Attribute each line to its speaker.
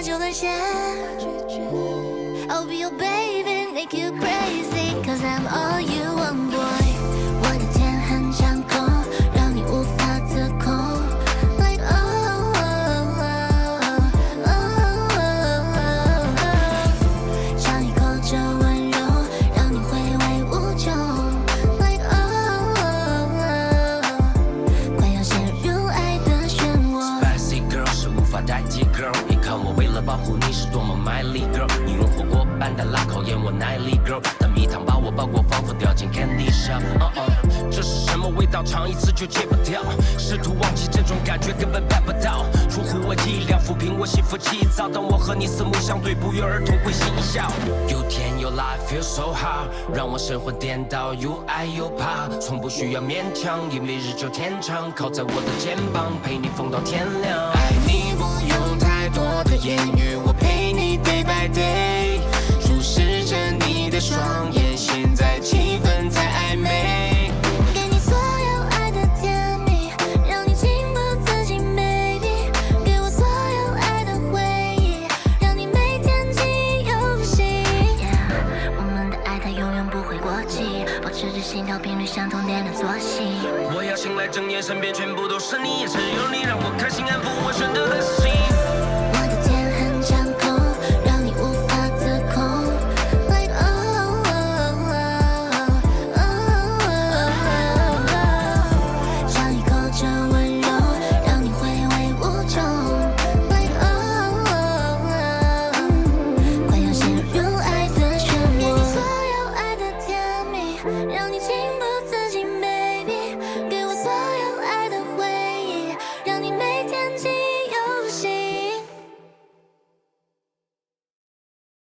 Speaker 1: 就沦陷。I'll be your baby, make you crazy, cause I'm all you want, boy. 我的天很掌控，让你无法自控。Like oh oh oh oh oh. 尝一口这温柔，让你回味无穷。Like oh oh oh. 快要陷入爱的漩涡。
Speaker 2: Spicy girl 是无法代替 girl， 你看我为了保护你是多么卖力 girl， 你用火锅般的辣考验我耐力 girl， 但蜜糖把我包裹，仿佛掉进 candy shop。这是什么味道？尝一次就戒不掉，试图忘记这种感觉根本办不到，出乎我意料，抚平我心浮气躁。当我和你四目相对，不约而同会心一笑。又甜又辣 ，feel so hot， 让我神魂颠倒，又爱又怕，从不需要勉强，因为日久天长，靠在我的肩膀，陪你疯到天亮。爱你不用太多的言语，我陪你 day by day， 注视着你的双眼，现在气氛太暧昧。
Speaker 1: 给你所有爱的甜蜜，让你情不自禁 baby， 给我所有爱的回忆，让你每天记忆犹新。我们的爱它永远不会过期，保持着心跳频率相同点的作息。
Speaker 2: 我要醒来睁眼，身边全部都是你，也只有你让我开心，安抚我选择的心。
Speaker 1: 我的天很掌控，让你无法自控。Like oh oh oh oh oh. 尝一口这温柔，让你回味无穷。Like oh oh oh. 快要陷入爱的漩涡。给你所有爱的甜蜜，让你情